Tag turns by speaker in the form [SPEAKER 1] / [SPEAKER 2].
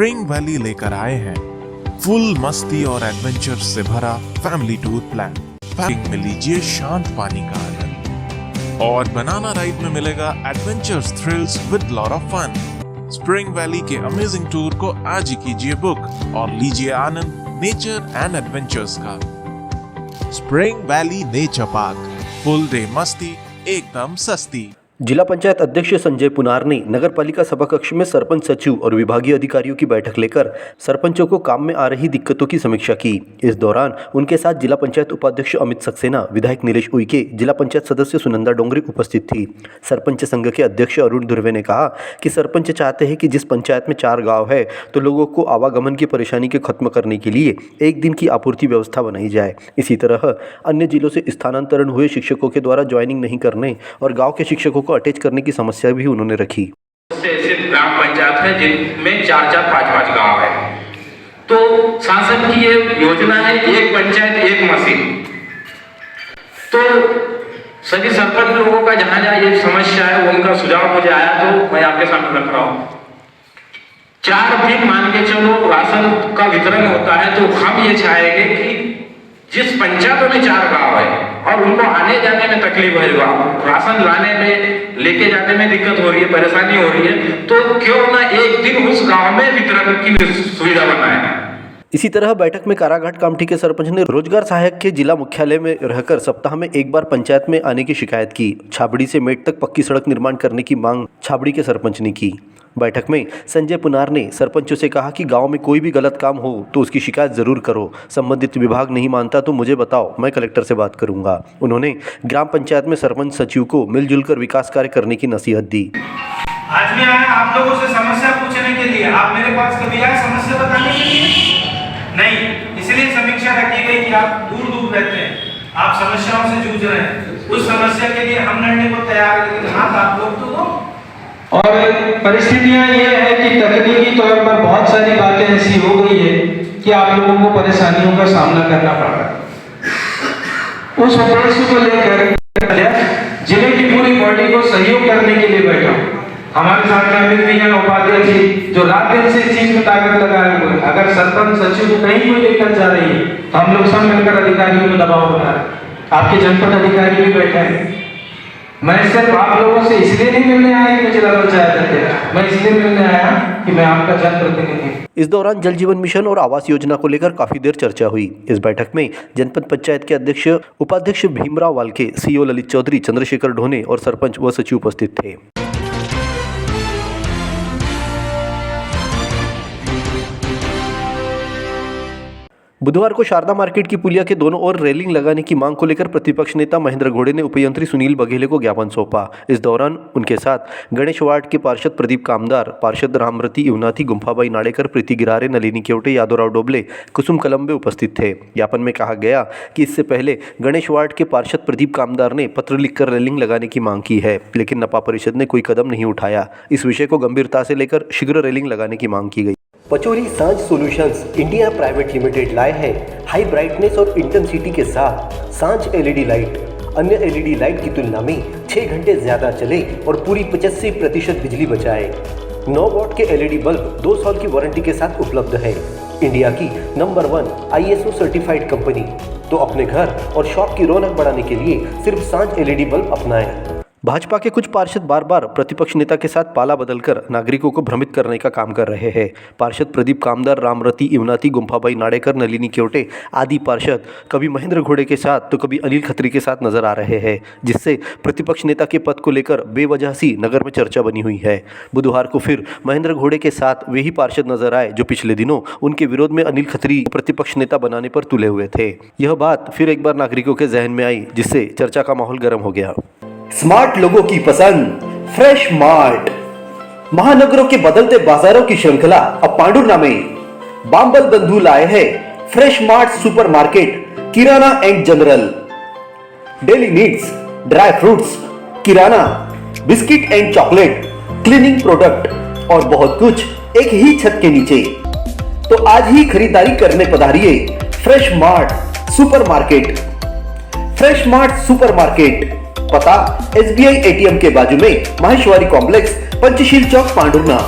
[SPEAKER 1] Spring valley लेकर आए हैं फुल मस्ती और एडवेंचर से भरा फैमिली टूर प्लान। पैकिंग में लीजिए शांत पानी का आनंद और बनाना राइड में मिलेगा adventures thrills with lot of fun. Spring Valley के अमेजिंग टूर को आज ही कीजिए बुक और लीजिए आनंद नेचर एंड एडवेंचर्स का। Spring Valley Nature Park, full day मस्ती एकदम सस्ती।
[SPEAKER 2] जिला पंचायत अध्यक्ष संजय पुनार ने नगर पालिका सभा कक्ष में सरपंच सचिव और विभागीय अधिकारियों की बैठक लेकर सरपंचों को काम में आ रही दिक्कतों की समीक्षा की। इस दौरान उनके साथ जिला पंचायत उपाध्यक्ष अमित सक्सेना, विधायक नीलेश उइके, जिला पंचायत सदस्य सुनंदा डोंगरे उपस्थित थी। सरपंच संघ के अध्यक्ष अरुण धुर्वे ने कहा कि सरपंच चाहते हैं कि जिस पंचायत में 4 गाँव है तो लोगों को आवागमन की परेशानी को खत्म करने के लिए एक दिन की आपूर्ति व्यवस्था बनाई जाए। इसी तरह अन्य जिलों से स्थानांतरण हुए शिक्षकों के द्वारा ज्वाइनिंग नहीं करने और गाँव के शिक्षकों अटैच करने की समस्या भी उन्होंने रखी।
[SPEAKER 3] ऐसे ग्राम पंचायत है जिनमें 4-4, 5-5 गांव है, तो शासन की ये योजना है एक पंचायत एक मशीन। तो सभी सरपंच लोगों का जहां जहां ये समस्या है वो उनका सुझाव मुझे आया तो मैं आपके सामने रख रहा हूं। 4 दिन मान के चलो राशन का वितरण होता है, तो हम ये चाहेंगे कि जिस पंचायत में 4 गांव है और उनको आने जाने में तकलीफ है, राशन लाने में लेके जाने में दिक्कत हो रही है, परेशानी हो रही है, तो क्यों ना एक दिन उस गांव में वितरण की सुविधा बनाए।
[SPEAKER 2] इसी तरह बैठक में काराघाट कामठी के सरपंच ने रोजगार सहायक के जिला मुख्यालय में रहकर सप्ताह में एक बार पंचायत में आने की शिकायत की। छाबड़ी से मेट तक पक्की सड़क निर्माण करने की मांग छाबड़ी के सरपंच ने की। बैठक में संजय पुनार ने सरपंचों से कहा कि गांव में कोई भी गलत काम हो तो उसकी शिकायत जरूर करो। संबंधित विभाग नहीं मानता तो मुझे बताओ, मैं कलेक्टर से बात करूंगा। उन्होंने ग्राम पंचायत में सरपंच सचिव को मिलजुल कर विकास कार्य करने की नसीहत दी।
[SPEAKER 4] आज मैं आया आप लोगों से समस्या पूछने के लिए। आप मेरे पास कभी आए समस्या बताने के लिए? नहीं, इसलिए समीक्षा रखी गई कि आप दूर दूर रहते हैं, आप समस्याओं से जूझ रहे हैं। उस समस्या के लिए हम लड़ने को तैयार हैं, लेकिन हाथ आप लोग तो दो।
[SPEAKER 5] और परिस्थितियां ये है कि तकनीकी तौर पर बहुत सारी बातें ऐसी हो गई है कि आप लोगों को परेशानियों का सामना करना पड़ रहा है। उस उद्देश्य को लेकर जिले की पूरी बॉडी को सहयोग करने के लिए बैठा हूं। हमारे साथ अमित भैया उपाध्यक्ष जी जो रात दिन से इस चीज में ताकत लगाए हुए हैं। अगर सरपंच सचिव को कहीं कोई दिक्कत जा रही है तो हम लोग सब मिलकर अधिकारियों में दबाव बना रहे हैं। आपके जनपद अधिकारी भी बैठे हैं। मैं सिर्फ आप लोगों से इसलिए नहीं मिलने आया कि मुझे लगा चाहते, मैं इसलिए मिलने आया कि मैं आपका जनप्रतिनिधि।
[SPEAKER 2] इस दौरान जल जीवन मिशन और आवास योजना को लेकर काफी देर चर्चा हुई। इस बैठक में जनपद पंचायत के अध्यक्ष उपाध्यक्ष भीमराव वाल्के, सीईओ ललित चौधरी, चंद्रशेखर ढोने और सरपंच व सचिव उपस्थित थे। बुधवार को शारदा मार्केट की पुलिया के दोनों ओर रेलिंग लगाने की मांग को लेकर प्रतिपक्ष नेता महेंद्र घोड़े ने उपयंत्री सुनील बघेले को ज्ञापन सौंपा। इस दौरान उनके साथ गणेश वार्ड के पार्षद प्रदीप कामदार, पार्षद रामरती युवनाथी, गुम्फाबाई नाडेकर, प्रीति गिरारे, नलिनी केवटे, यादवराव डोबले, कुसुम कलम्बे उपस्थित थे। ज्ञापन में कहा गया कि इससे पहले गणेश वार्ड के पार्षद प्रदीप कामदार ने पत्र लिखकर रेलिंग लगाने की मांग की है, लेकिन नपा परिषद ने कोई कदम नहीं उठाया। इस विषय को गंभीरता से लेकर शीघ्र रेलिंग लगाने की मांग की गई। पचोरी सांझ सॉल्यूशंस इंडिया प्राइवेट लिमिटेड लाए हैं हाई ब्राइटनेस और इंटेंसिटी के साथ सांझ एलईडी लाइट। अन्य एलईडी लाइट की तुलना में 6 घंटे ज्यादा चले और पूरी 85% बिजली बचाए। 9 वॉट के एलईडी बल्ब 2 साल की वारंटी के साथ उपलब्ध है। इंडिया की नंबर 1 ISO सर्टिफाइड कंपनी। तो अपने घर और शॉप की रौनक बढ़ाने के लिए सिर्फ सांझ एलईडी बल्ब अपनाएं। भाजपा के कुछ पार्षद बार बार प्रतिपक्ष नेता के साथ पाला बदलकर नागरिकों को भ्रमित करने का काम कर रहे हैं। पार्षद प्रदीप कामदार, रामरती युवनाथी, गुम्फाबाई नाडेकर, नलिनी केवटे आदि पार्षद कभी महेंद्र घोड़े के साथ तो कभी अनिल खत्री के साथ नजर आ रहे हैं, जिससे प्रतिपक्ष नेता के पद को लेकर बेवजह सी नगर में चर्चा बनी हुई है। बुधवार को फिर महेंद्र घोड़े के साथ वही पार्षद नजर आए जो पिछले दिनों उनके विरोध में अनिल खत्री प्रतिपक्ष नेता बनाने पर तुले हुए थे। यह बात फिर एक बार नागरिकों के जहन में आई, जिससे चर्चा का माहौल गर्म हो गया।
[SPEAKER 6] स्मार्ट लोगों की पसंद फ्रेश मार्ट। महानगरों के बदलते बाजारों की श्रृंखला अब पांडुर्ना में। बांबल बंधु लाए हैं fresh mart super market, kirana and general. Daily needs, dry fruits, kirana, biscuit and chocolate, cleaning product और बहुत कुछ एक ही छत के नीचे। तो आज ही खरीदारी करने पधारिए fresh mart super market. Fresh mart super market, पता SBI ATM के बाजू में, माहेश्वरी कॉम्प्लेक्स, पंचशील चौक, पांडुर्ना।